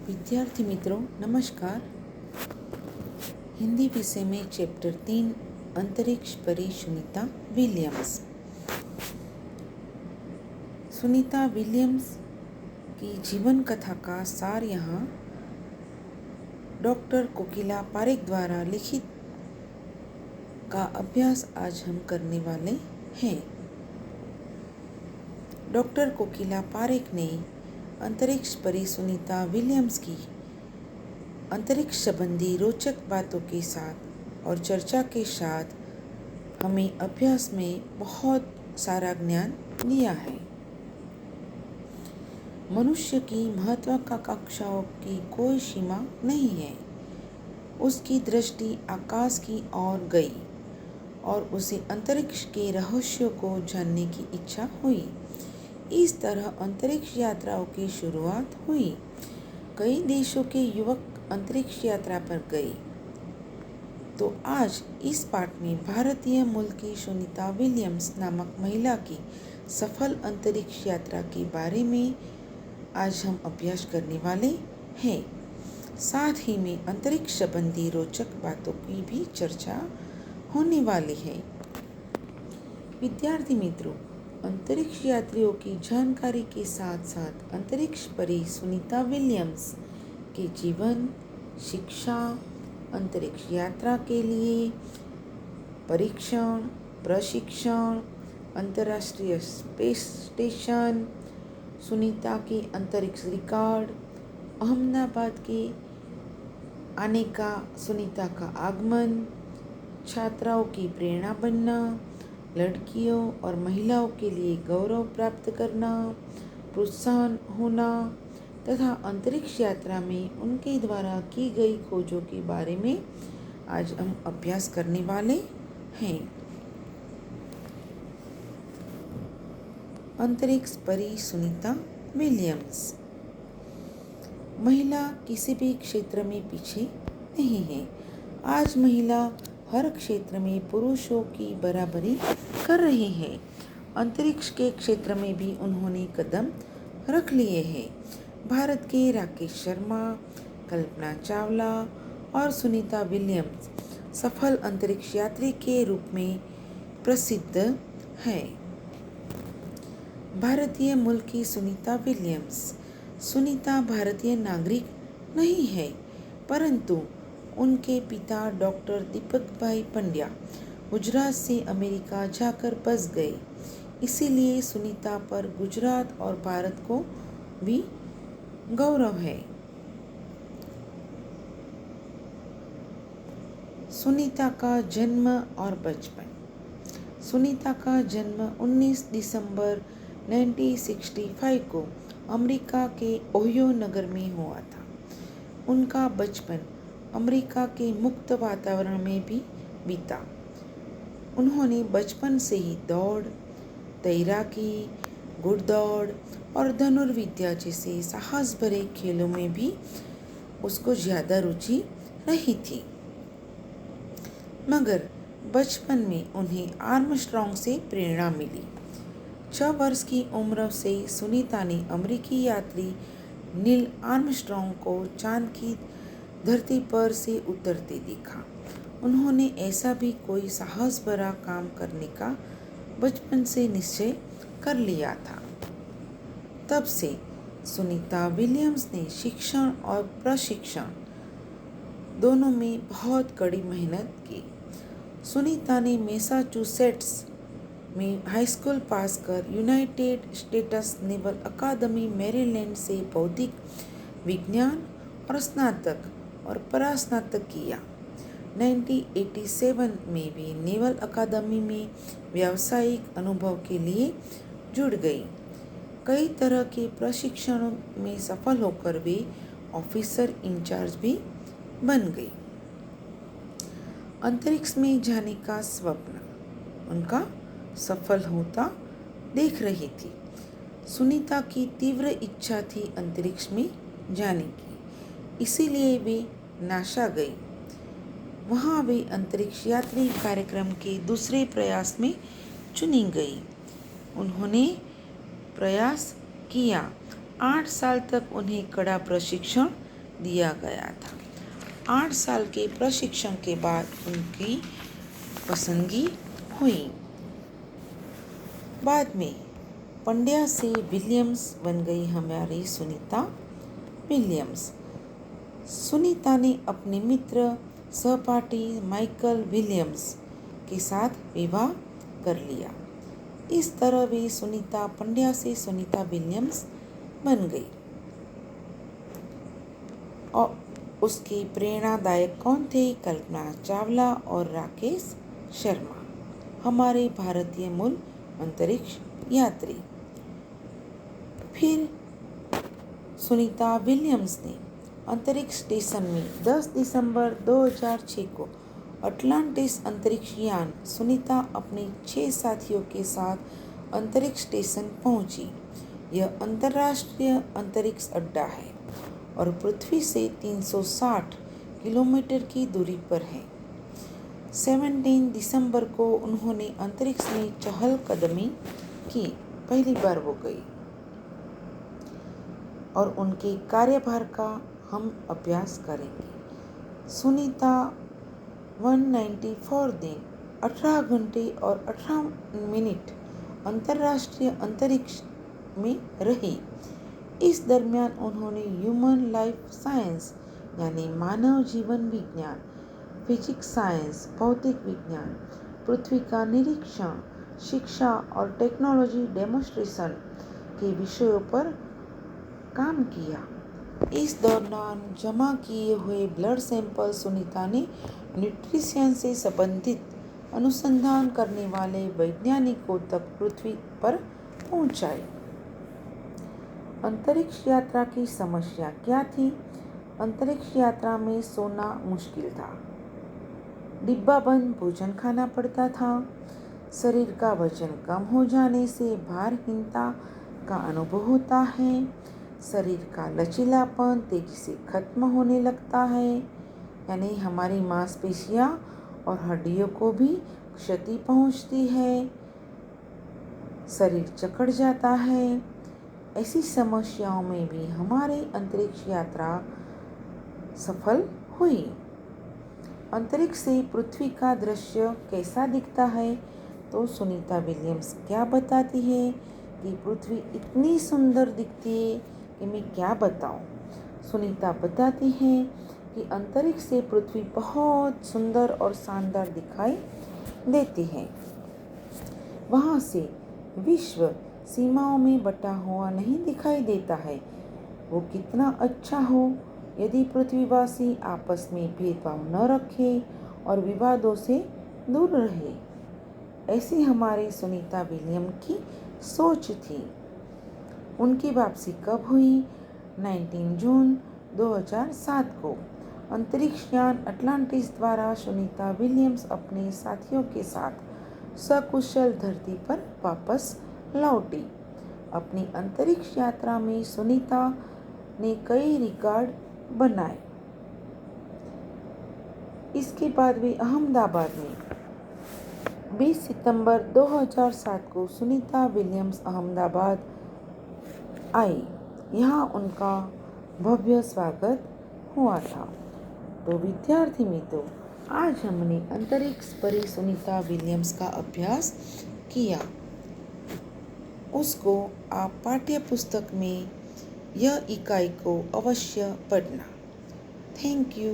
विद्यार्थी मित्रों नमस्कार। हिंदी विषय में चैप्टर 3 अंतरिक्ष परी सुनीता विलियम्स। सुनीता विलियम्स की जीवन कथा का सार यहाँ डॉक्टर कोकिला पारेख द्वारा लिखित का अभ्यास आज हम करने वाले हैं। डॉक्टर कोकिला पारेख ने अंतरिक्ष परी सुनीता विलियम्स की अंतरिक्ष संबंधी रोचक बातों के साथ और चर्चा के साथ हमें अभ्यास में बहुत सारा ज्ञान दिया है। मनुष्य की महत्वाकांक्षाओं की कोई सीमा नहीं है। उसकी दृष्टि आकाश की ओर गई और उसे अंतरिक्ष के रहस्यों को जानने की इच्छा हुई। इस तरह अंतरिक्ष यात्राओं की शुरुआत हुई। कई देशों के युवक अंतरिक्ष यात्रा पर गए। तो आज इस पाठ में भारतीय मूल की सुनीता विलियम्स नामक महिला की सफल अंतरिक्ष यात्रा के बारे में आज हम अभ्यास करने वाले हैं। साथ ही में अंतरिक्ष संबंधी रोचक बातों की भी चर्चा होने वाली है। विद्यार्थी मित्रों, अंतरिक्ष यात्रियों की जानकारी के साथ साथ अंतरिक्ष परी सुनीता विलियम्स के जीवन, शिक्षा, अंतरिक्ष यात्रा के लिए परीक्षण, प्रशिक्षण, अंतर्राष्ट्रीय स्पेस स्टेशन, सुनीता की अंतरिक्ष रिकॉर्ड, अहमदाबाद के आने का, सुनीता का आगमन, छात्राओं की प्रेरणा बनना, लड़कियों और महिलाओं के लिए गौरव प्राप्त करना, प्रोत्साहन होना तथा अंतरिक्ष यात्रा में उनके द्वारा की गई खोजों के बारे में आज हम अभ्यास करने वाले हैं। अंतरिक्ष परी सुनीता विलियम्स। महिला किसी भी क्षेत्र में पीछे नहीं है। आज महिला हर क्षेत्र में पुरुषों की बराबरी कर रही है। अंतरिक्ष के क्षेत्र में भी उन्होंने कदम रख लिए हैं। भारत के राकेश शर्मा, कल्पना चावला और सुनीता विलियम्स सफल अंतरिक्ष यात्री के रूप में प्रसिद्ध है। भारतीय मूल की सुनीता विलियम्स। सुनीता भारतीय नागरिक नहीं है, परंतु उनके पिता डॉक्टर दीपक भाई पंड्या गुजरात से अमेरिका जाकर बस गए। इसीलिए सुनीता पर गुजरात और भारत को भी गौरव है। सुनीता का जन्म और बचपन। सुनीता का जन्म 19 दिसंबर 1965 को अमेरिका के ओहियो नगर में हुआ था। उनका बचपन अमेरिका के मुक्त वातावरण में भी बीता। उन्होंने बचपन से ही दौड़, तैराकी, घुड़दौड़ और धनुर्विद्या जैसे साहस भरे खेलों में भी उसको ज़्यादा रुचि रही थी। मगर बचपन में उन्हें आर्मस्ट्रॉन्ग से प्रेरणा मिली। 6 वर्ष की उम्र से सुनीता ने अमेरिकी यात्री नील आर्मस्ट्रॉन्ग को चांद की धरती पर से उतरते देखा। उन्होंने ऐसा भी कोई साहस भरा काम करने का बचपन से निश्चय कर लिया था। तब से सुनीता विलियम्स ने शिक्षण और प्रशिक्षण दोनों में बहुत कड़ी मेहनत की। सुनीता ने मैसाचुसेट्स में हाई स्कूल पास कर यूनाइटेड स्टेट्स नेवल अकादमी मैरीलैंड से भौतिक विज्ञान और स्नातक और परास्नातक किया। 1987 में भी नेवल अकादमी में व्यावसायिक अनुभव के लिए जुड़ गई। कई तरह के प्रशिक्षणों में सफल होकर वे ऑफिसर इंचार्ज भी बन गई। अंतरिक्ष में जाने का स्वप्न उनका सफल होता देख रही थी। सुनीता की तीव्र इच्छा थी अंतरिक्ष में जाने की, इसीलिए वे नासा गई। वहाँ वे अंतरिक्ष यात्री कार्यक्रम के दूसरे प्रयास में चुनी गई। उन्होंने प्रयास किया। 8 साल तक उन्हें कड़ा प्रशिक्षण दिया गया था। 8 साल के प्रशिक्षण के बाद उनकी पसंदगी हुई। बाद में पंड्या से विलियम्स बन गई हमारी सुनीता विलियम्स। सुनीता ने अपने मित्र सहपाठी माइकल विलियम्स के साथ विवाह कर लिया। इस तरह वे सुनीता पंड्या से सुनीता विलियम्स बन गई। और उसके प्रेरणादायक कौन थे? कल्पना चावला और राकेश शर्मा, हमारे भारतीय मूल अंतरिक्ष यात्री। फिर सुनीता विलियम्स ने अंतरिक्ष स्टेशन में 10 दिसंबर 2006 को अटलांटिस अंतरिक्ष यान सुनीता अपने 6 साथियों के साथ अंतरिक्ष स्टेशन पहुंची। यह अंतर्राष्ट्रीय अंतरिक्ष अड्डा है और पृथ्वी से 360 किलोमीटर की दूरी पर है। 17 दिसंबर को उन्होंने अंतरिक्ष में चहलकदमी की, पहली बार वो गई, और उनके कार्यभार का हम अभ्यास करेंगे। सुनीता 194 दिन, 18 घंटे और 18 मिनट अंतर्राष्ट्रीय अंतरिक्ष में रही। इस दरमियान उन्होंने ह्यूमन लाइफ साइंस यानी मानव जीवन विज्ञान, फिजिक्स साइंस, भौतिक विज्ञान, पृथ्वी का निरीक्षण, शिक्षा और टेक्नोलॉजी डेमोन्स्ट्रेशन के विषयों पर काम किया। इस दौरान जमा किए हुए ब्लड सैंपल सुनीता ने न्यूट्रिशन से संबंधित अनुसंधान करने वाले वैज्ञानिकों तक पृथ्वी पर पहुंचाए। अंतरिक्ष यात्रा की समस्या क्या थी? अंतरिक्ष यात्रा में सोना मुश्किल था, डिब्बा बंद भोजन खाना पड़ता था, शरीर का वजन कम हो जाने से भारहीनता का अनुभव होता है, शरीर का लचीलापन तेजी से खत्म होने लगता है, यानी हमारी मांसपेशियां और हड्डियों को भी क्षति पहुंचती है, शरीर जकड़ जाता है। ऐसी समस्याओं में भी हमारी अंतरिक्ष यात्रा सफल हुई। अंतरिक्ष से पृथ्वी का दृश्य कैसा दिखता है? तो सुनीता विलियम्स क्या बताती है कि पृथ्वी इतनी सुंदर दिखती है कि मैं क्या बताऊं। सुनीता बताती है कि अंतरिक्ष से पृथ्वी बहुत सुंदर और शानदार दिखाई देती है। वहां से विश्व सीमाओं में बटा हुआ नहीं दिखाई देता है। वो कितना अच्छा हो यदि पृथ्वीवासी आपस में भेदभाव न रखें और विवादों से दूर रहे। ऐसी हमारी सुनीता विलियम की सोच थी। उनकी वापसी कब हुई? 19 जून 2007 को अंतरिक्ष यान अटलांटिस द्वारा सुनीता विलियम्स अपने साथियों के साथ सकुशल धरती पर वापस लौटी। अपनी अंतरिक्ष यात्रा में सुनीता ने कई रिकॉर्ड बनाए। इसके बाद वे अहमदाबाद में 20 सितंबर 2007 को सुनीता विलियम्स अहमदाबाद आई। यहाँ उनका भव्य स्वागत हुआ था। तो विद्यार्थी मित्रों, आज हमने अंतरिक्ष परी सुनीता विलियम्स का अभ्यास किया। उसको आप पाठ्य पुस्तक में यह इकाई को अवश्य पढ़ना। Thank you.